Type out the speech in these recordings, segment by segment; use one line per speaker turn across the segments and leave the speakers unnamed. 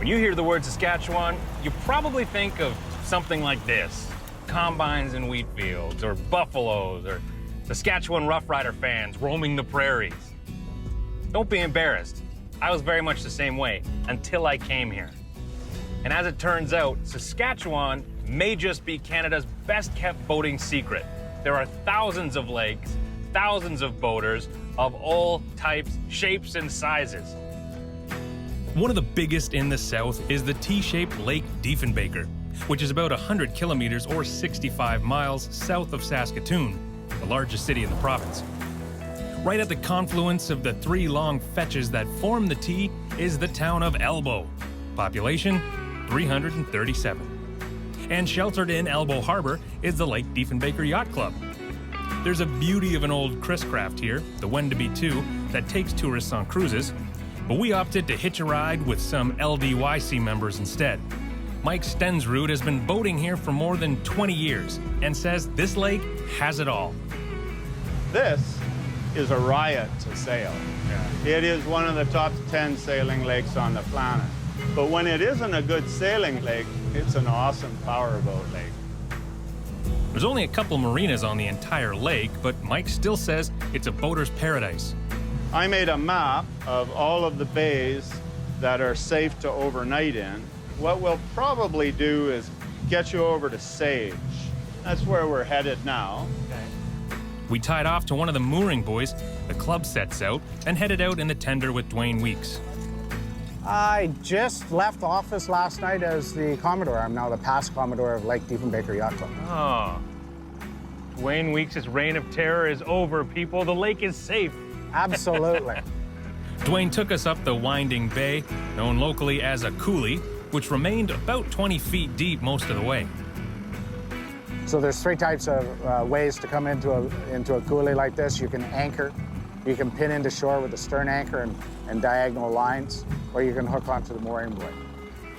You hear the word Saskatchewan, you probably think of something like this. Combines in wheat fields, or buffaloes, or Saskatchewan Rough Rider fans roaming the prairies. Don't be embarrassed. I was very much the same way until I came here. And as it turns out, Saskatchewan may just be Canada's best-kept boating secret. There are thousands of lakes, thousands of boaters of all types, shapes, and sizes. One of the biggest in the south is the T-shaped Lake Diefenbaker, which is about 100 kilometers or 65 miles south of Saskatoon, the largest city in the province. Right at the confluence of the three long fetches that form the T is the town of Elbow. Population, 337. And sheltered in Elbow Harbor is the Lake Diefenbaker Yacht Club. There's a beauty of an old Chris craft here, the Wendaby 2, that takes tourists on cruises, but we opted to hitch a ride with some LDYC members instead. Mike Stensrud has been boating here for more than 20 years and says this lake has it all.
This is a riot to sail. Yeah. It is one of the top 10 sailing lakes on the planet. But when it isn't a good sailing lake, it's an awesome powerboat lake.
There's only a couple marinas on the entire lake, but Mike still says it's a boater's paradise.
I made a map of all of the bays that are safe to overnight in. What we'll probably do is get you over to Sage. That's where we're headed now.
Okay. We tied off to one of the mooring buoys, the club sets out, and headed out in the tender with Dwayne Weeks.
I just left office last night as the Commodore. I'm now the past Commodore of Lake Diefenbaker Yacht Club.
Oh. Dwayne Weeks' reign of terror is over, people. The lake is safe.
Absolutely.
Dwayne took us up the winding bay, known locally as a coulee, which remained about 20 feet deep most of the way.
So there's three types of ways to come into a coulee like this. You can anchor, you can pin into shore with a stern anchor and diagonal lines, or you can hook onto the mooring buoy.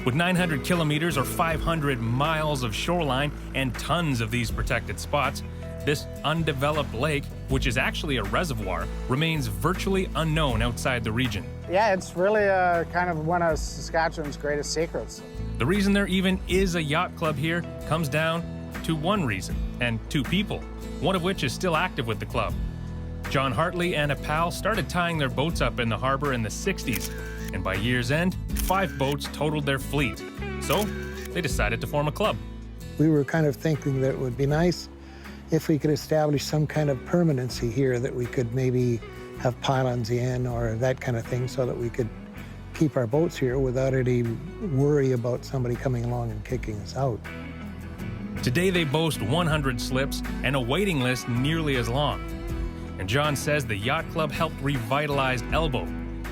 With 900 kilometers or 500 miles of shoreline and tons of these protected spots, this undeveloped lake, which is actually a reservoir, remains virtually unknown outside the region.
Yeah, it's really kind of one of Saskatchewan's greatest secrets.
The reason there even is a yacht club here comes down to one reason, and two people, one of which is still active with the club. John Hartley and a pal started tying their boats up in the harbor in the 60s, and by year's end, 5 boats totaled their fleet. So they decided to form a club.
We were kind of thinking that it would be nice if we could establish some kind of permanency here, that we could maybe have pylons in or that kind of thing, so that we could keep our boats here without any worry about somebody coming along and kicking us out.
Today they boast 100 slips and a waiting list nearly as long. And John says the yacht club helped revitalize Elbow,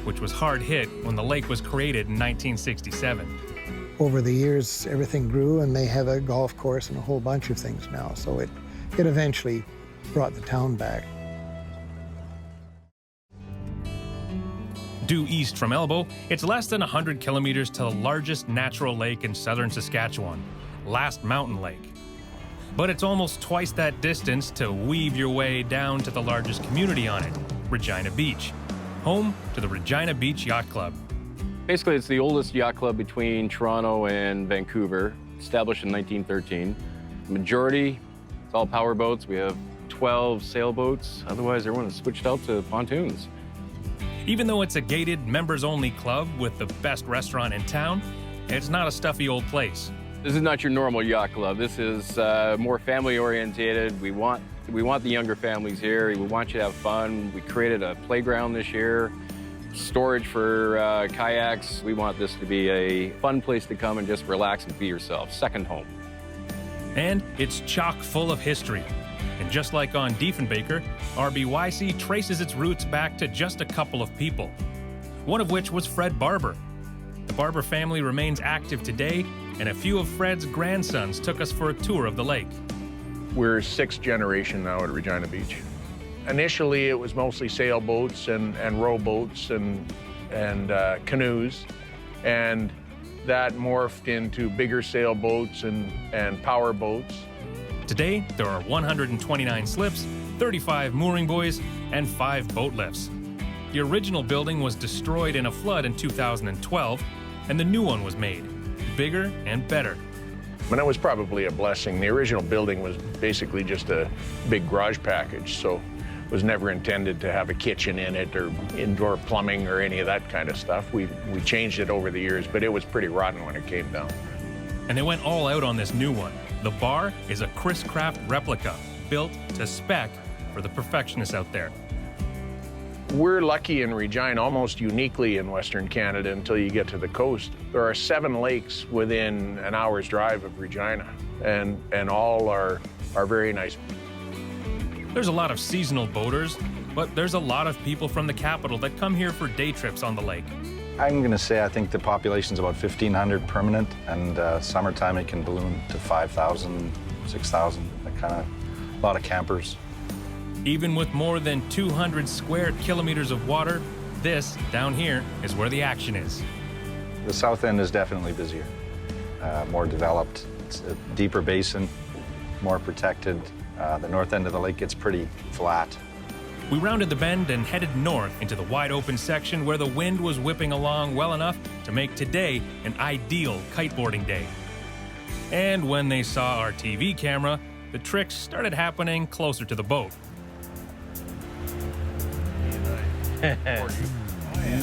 which was hard hit when the lake was created in 1967.
Over the years, everything grew, and they have a golf course and a whole bunch of things now, so it eventually brought the town back.
Due east from Elbow, it's less than 100 kilometers to the largest natural lake in southern Saskatchewan, Last Mountain Lake. But it's almost twice that distance to weave your way down to the largest community on it, Regina Beach, home to the Regina Beach Yacht Club.
Basically, it's the oldest yacht club between Toronto and Vancouver, established in 1913. The majority, it's all power boats. We have 12 sailboats. Otherwise, everyone is switched out to pontoons.
Even though it's a gated, members-only club with the best restaurant in town, it's not a stuffy old place.
This is not your normal yacht club. This is more family-oriented. We want the younger families here. We want you to have fun. We created a playground this year, storage for kayaks. We want this to be a fun place to come and just relax and be yourself. Second home.
And it's chock full of history. And just like on Diefenbaker, RBYC traces its roots back to just a couple of people, one of which was Fred Barber. The Barber family remains active today, and a few of Fred's grandsons took us for a tour of the lake.
We're 6th generation now at Regina Beach. Initially, it was mostly sailboats and rowboats and canoes, and that morphed into bigger sailboats and power boats.
Today, there are 129 slips, 35 mooring buoys, and 5 boat lifts. The original building was destroyed in a flood in 2012, and the new one was made, bigger and better.
And it was probably a blessing. The original building was basically just a big garage package, so it was never intended to have a kitchen in it or indoor plumbing or any of that kind of stuff. We changed it over the years, but it was pretty rotten when it came down.
And they went all out on this new one. The bar is a Chris Craft replica, built to spec for the perfectionists out there.
We're lucky in Regina, almost uniquely in Western Canada until you get to the coast. There are 7 lakes within an hour's drive of Regina, and all are very nice.
There's a lot of seasonal boaters, but there's a lot of people from the capital that come here for day trips on the lake.
I'm going to say I think the population's about 1,500 permanent, and summertime it can balloon to 5,000, 6,000, that kind of, a lot of campers.
Even with more than 200 square kilometers of water, this, down here, is where the action is.
The south end is definitely busier, more developed. It's a deeper basin, more protected. The north end of the lake gets pretty flat.
We rounded the bend and headed north into the wide open section where the wind was whipping along well enough to make today an ideal kiteboarding day. And when they saw our TV camera, the tricks started happening closer to the boat.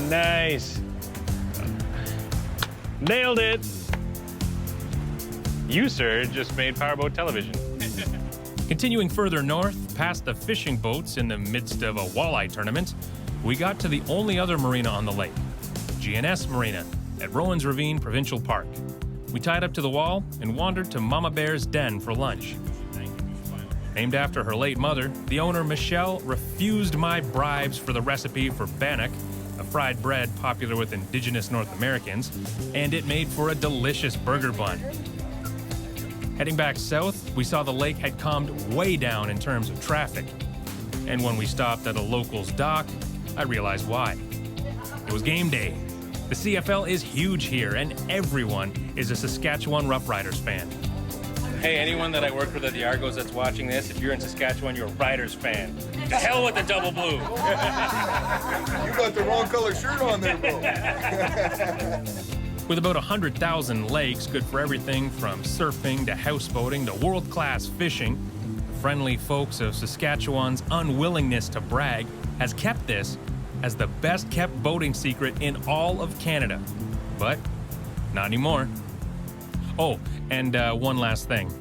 Nice. Nailed it. You, sir, just made PowerBoat Television.
Continuing further north, past the fishing boats in the midst of a walleye tournament, we got to the only other marina on the lake, GNS Marina at Rowan's Ravine Provincial Park. We tied up to the wall and wandered to Mama Bear's Den for lunch. Named after her late mother, the owner, Michelle, refused my bribes for the recipe for bannock, a fried bread popular with indigenous North Americans, and it made for a delicious burger bun. Heading back south, we saw the lake had calmed way down in terms of traffic. And when we stopped at a local's dock, I realized why. It was game day. The CFL is huge here, and everyone is a Saskatchewan Roughriders fan. Hey, anyone that I work with at the Argos that's watching this, if you're in Saskatchewan, you're a Riders fan. To hell with the double blue.
You got the wrong color shirt on there, bro.
With about 100,000 lakes, good for everything from surfing to houseboating to world-class fishing, the friendly folks of Saskatchewan's unwillingness to brag has kept this as the best-kept boating secret in all of Canada. But not anymore. Oh, and one last thing.